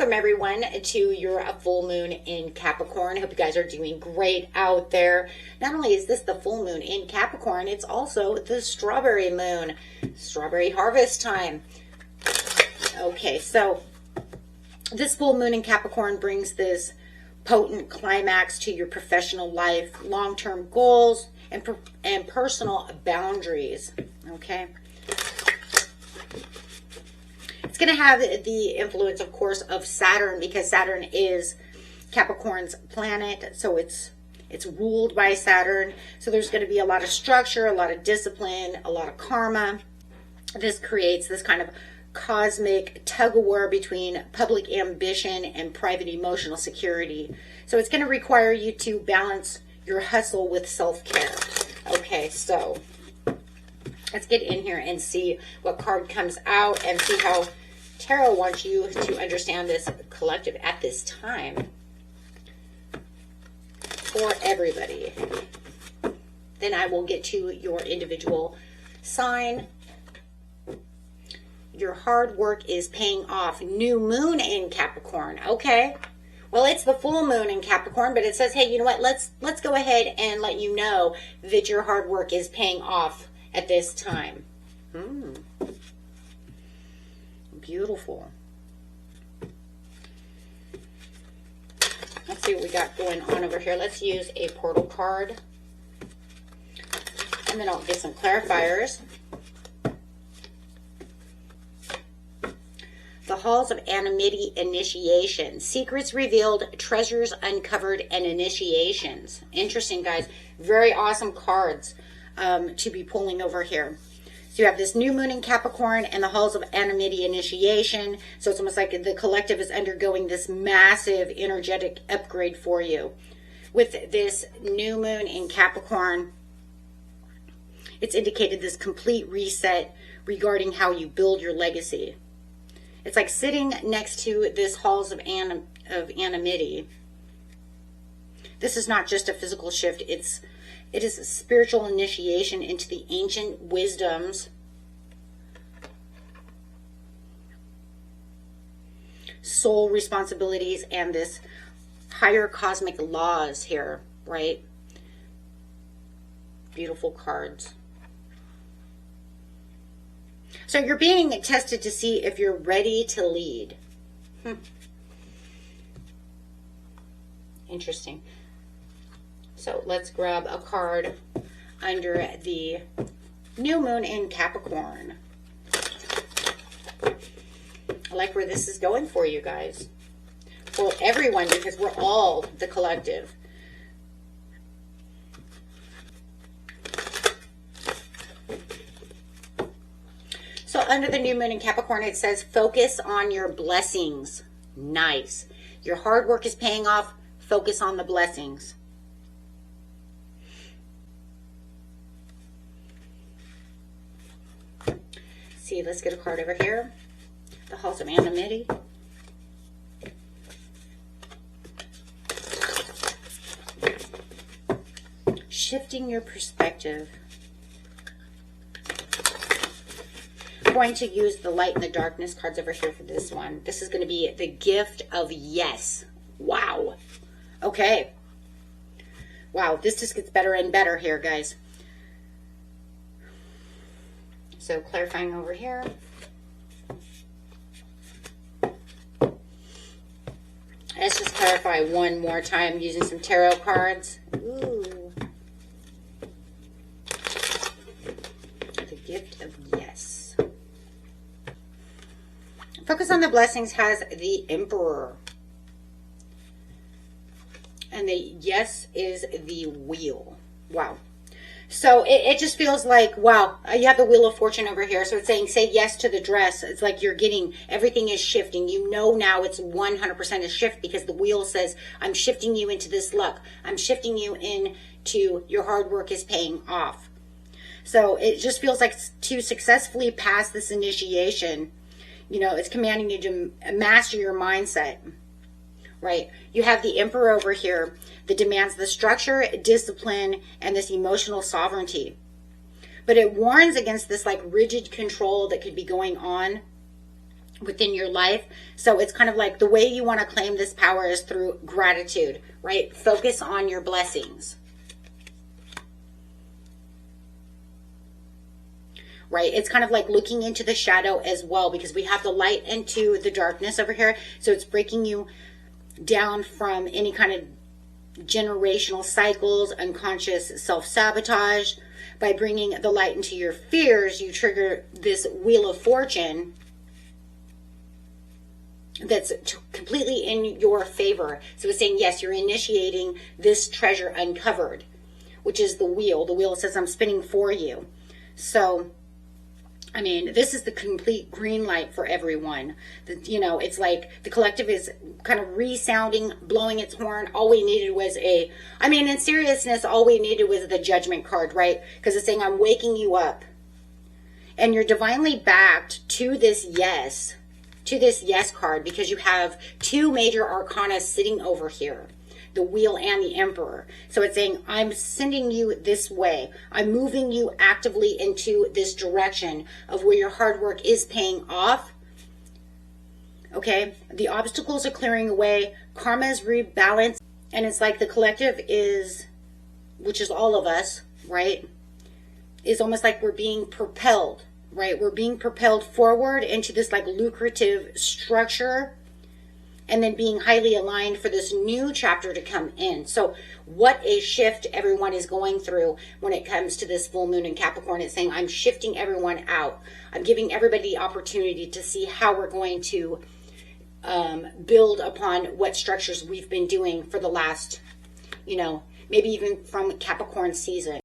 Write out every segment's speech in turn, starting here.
Welcome everyone to your full moon in Capricorn. I hope you guys are doing great out there. Not only is this the full moon in Capricorn, it's also the strawberry moon, strawberry harvest time. Okay, so this full moon in Capricorn brings this potent climax to your professional life, long-term goals, and personal boundaries. Okay. It's going to have the influence, of course, of Saturn, because Saturn is Capricorn's planet. So it's ruled by Saturn. So there's going to be a lot of structure, a lot of discipline, a lot of karma. This creates this kind of cosmic tug-of-war between public ambition and private emotional security. So it's going to require you to balance your hustle with self-care. Okay, so let's get in here and see what card comes out and see how Tarot wants you to understand this collective at this time for everybody. Then I will get to your individual sign. Your hard work is paying off. New moon in Capricorn. Okay. Well, it's the full moon in Capricorn, but it says, hey, you know what? Let's go ahead and let you know that your hard work is paying off at this time. Beautiful. Let's see what we got going on over here. Let's use a portal card. And then I'll get some clarifiers. The Halls of Anonymity Initiation. Secrets revealed, treasures uncovered, and initiations. Interesting, guys. Very awesome cards to be pulling over here. So you have this new moon in Capricorn and the Halls of Anonymity Initiation. So it's almost like the collective is undergoing this massive energetic upgrade for you. With this new moon in Capricorn, it's indicated this complete reset regarding how you build your legacy. It's like sitting next to this Halls of Anonymity. This is not just a physical shift. It is a spiritual initiation into the ancient wisdoms, soul responsibilities, and this higher cosmic laws here, right? Beautiful cards. So you're being tested to see if you're ready to lead. Interesting. So let's grab a card under the new moon in Capricorn. I like where this is going for you guys. For everyone, because we're all the collective. So under the new moon in Capricorn, it says, focus on your blessings. Nice. Your hard work is paying off. Focus on the blessings. See, let's get a card over here. The Halls of Anonymity. Shifting your perspective. I'm going to use the light and the darkness cards over here for this one. This is going to be the gift of yes. Wow. Okay. Wow, this just gets better and better here, guys. So clarifying over here. Let's just clarify one more time using some tarot cards. Ooh. The gift of yes. Focus on the blessings has the Emperor. And the yes is the wheel. Wow. So it just feels like, wow, you have the Wheel of Fortune over here. So it's saying, say yes to the dress. It's like you're getting, everything is shifting. You know now it's 100% a shift because the wheel says, I'm shifting you into this luck. I'm shifting you into your hard work is paying off. So it just feels like to successfully pass this initiation, you know, it's commanding you to master your mindset. Right? You have the Emperor over here that demands the structure, discipline, and this emotional sovereignty. But it warns against this like rigid control that could be going on within your life. So it's kind of like the way you want to claim this power is through gratitude, right? Focus on your blessings. Right? It's kind of like looking into the shadow as well, because we have the light into the darkness over here. So it's breaking you down from any kind of generational cycles, unconscious self-sabotage. By bringing the light into your fears, you trigger this wheel of fortune that's completely in your favor. So it's saying, yes, you're initiating this treasure uncovered, which is the wheel. The wheel says, I'm spinning for you. So I mean, this is the complete green light for everyone. You know, it's like the collective is kind of resounding, blowing its horn. All we needed was in seriousness, all we needed was the judgment card, right? Because it's saying, I'm waking you up. And you're divinely backed to this yes card, because you have two major arcana sitting over here. The wheel and the emperor. So it's saying, I'm sending you this way. I'm moving you actively into this direction of where your hard work is paying off. Okay. The obstacles are clearing away. Karma is rebalanced. And it's like the collective is, which is all of us, right? Is almost like we're being propelled, right? We're being propelled forward into this like lucrative structure, and then being highly aligned for this new chapter to come in. So what a shift everyone is going through when it comes to this full moon in Capricorn. It's saying, I'm shifting everyone out. I'm giving everybody the opportunity to see how we're going to build upon what structures we've been doing for the last, maybe even from Capricorn season.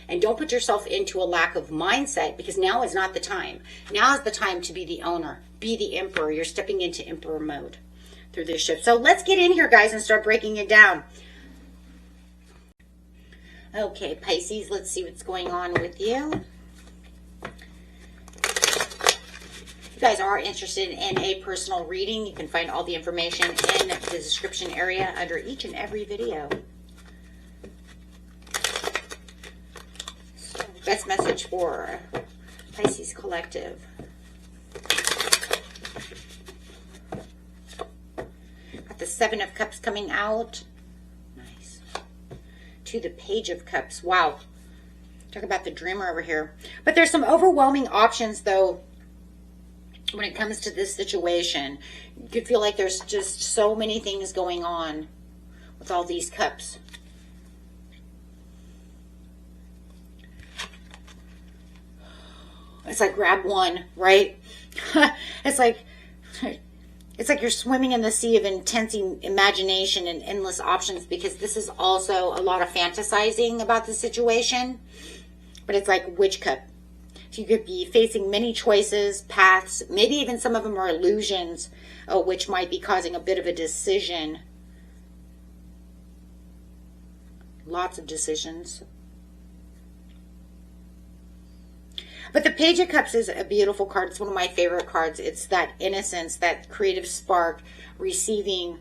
And don't put yourself into a lack of mindset, because now is not the time. Now is the time to be the owner, be the emperor. You're stepping into emperor mode through this shift. So let's get in here, guys, and start breaking it down. Okay, Pisces, let's see what's going on with you. If you guys are interested in a personal reading, you can find all the information in the description area under each and every video. Best message for Pisces collective. Got the Seven of Cups coming out. Nice. To the Page of Cups. Wow. Talk about the dreamer over here. But there's some overwhelming options, though, when it comes to this situation. You could feel like there's just so many things going on with all these cups. It's like grab one, right? It's like you're swimming in the sea of intense imagination and endless options, because this is also a lot of fantasizing about the situation. But it's like, which cup? So you could be facing many choices, paths, maybe even some of them are illusions, which might be causing a bit of a decision. Lots of decisions. But the Page of Cups is a beautiful card. It's one of my favorite cards. It's that innocence, that creative spark, receiving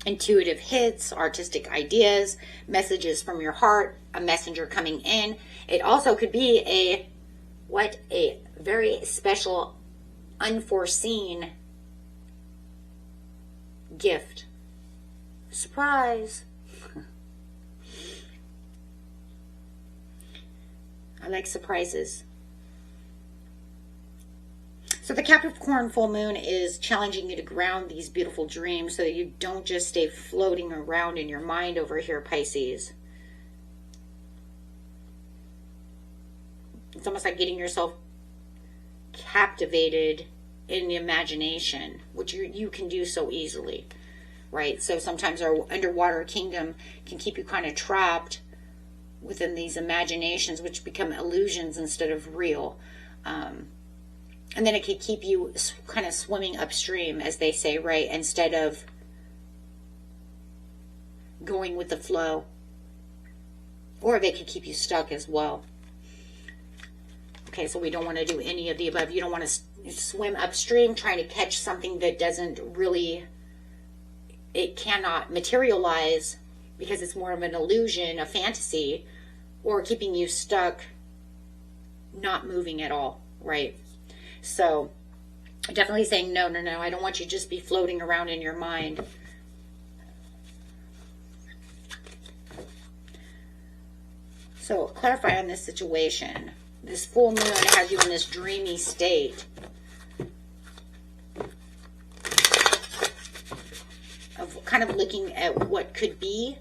intuitive hits, artistic ideas, messages from your heart, a messenger coming in. It also could be a very special, unforeseen gift. Surprise. I like surprises. So the Capricorn full moon is challenging you to ground these beautiful dreams so that you don't just stay floating around in your mind over here, Pisces. It's almost like getting yourself captivated in the imagination, which you can do so easily, right? So sometimes our underwater kingdom can keep you kind of trapped within these imaginations, which become illusions instead of real. And then it could keep you kind of swimming upstream, as they say, right? Instead of going with the flow. Or they could keep you stuck as well. Okay, so we don't want to do any of the above. You don't want to swim upstream trying to catch something that doesn't really, it cannot materialize because it's more of an illusion, a fantasy, or keeping you stuck, not moving at all, right? So definitely saying, no, no, no, I don't want you to just be floating around in your mind. So clarify on this situation. This full moon has you in this dreamy state of kind of looking at what could be,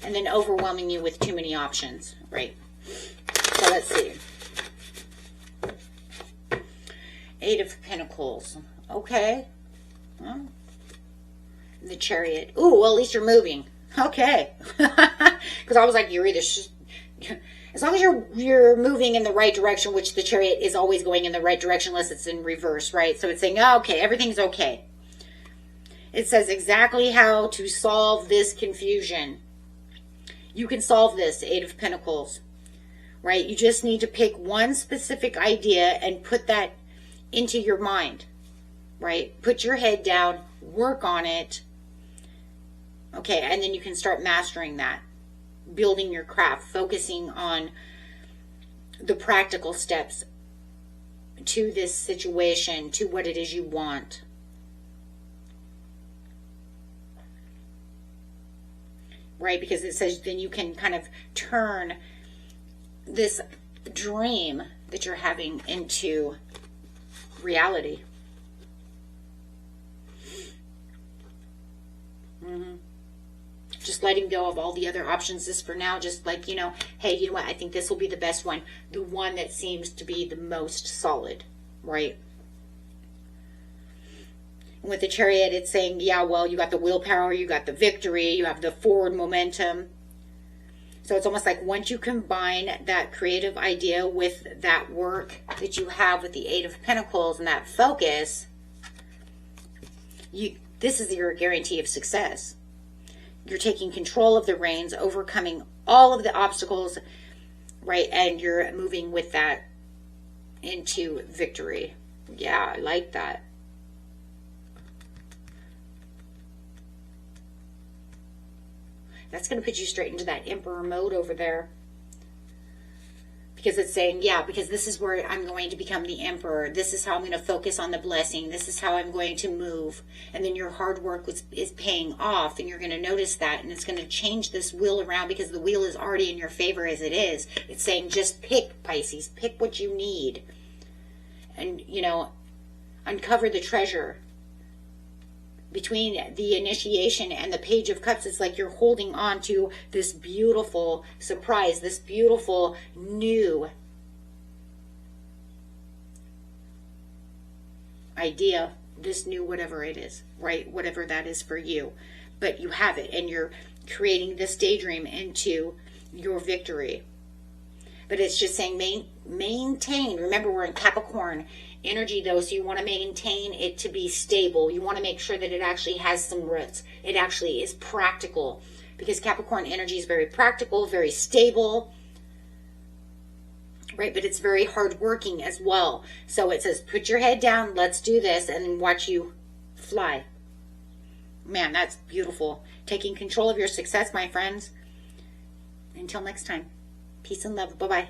and then overwhelming you with too many options, right? So let's see. Eight of Pentacles. Okay. Well, the Chariot. Ooh, well, at least you're moving. Okay. Because I was like, you're either... as long as you're moving in the right direction, which the Chariot is always going in the right direction unless it's in reverse, right? So it's saying, oh, okay, everything's okay. It says exactly how to solve this confusion. You can solve this, Eight of Pentacles, right? You just need to pick one specific idea and put that into your mind, right? Put your head down, work on it, okay? And then you can start mastering that, building your craft, focusing on the practical steps to this situation, to what it is you want. Right? Because it says then you can kind of turn this dream that you're having into reality. Just letting go of all the other options just for now. Just like, you know, hey, you know what? I think this will be the best one. The one that seems to be the most solid, right? And with the Chariot, it's saying, yeah, well, you got the willpower, you got the victory, you have the forward momentum. So it's almost like once you combine that creative idea with that work that you have with the Eight of Pentacles and that focus, this is your guarantee of success. You're taking control of the reins, overcoming all of the obstacles, right? And you're moving with that into victory. Yeah, I like that. That's going to put you straight into that Emperor mode over there. Because it's saying, yeah, because this is where I'm going to become the Emperor. This is how I'm going to focus on the blessing. This is how I'm going to move. And then your hard work is paying off. And you're going to notice that. And it's going to change this wheel around because the wheel is already in your favor as it is. It's saying just pick, Pisces. Pick what you need. And, you know, uncover the treasure. Between the initiation and the Page of Cups, it's like you're holding on to this beautiful surprise, this beautiful new idea, this new whatever it is, right? Whatever that is for you. But you have it, and you're creating this daydream into your victory. But it's just saying maintain. Remember, we're in Capricorn energy though, so you want to maintain it to be stable. You want to make sure that it actually has some roots. It actually is practical, because Capricorn energy is very practical, very stable, right? But it's very hardworking as well. So it says, put your head down, let's do this, and watch you fly. Man, that's beautiful. Taking control of your success, my friends. Until next time, peace and love. Bye-bye.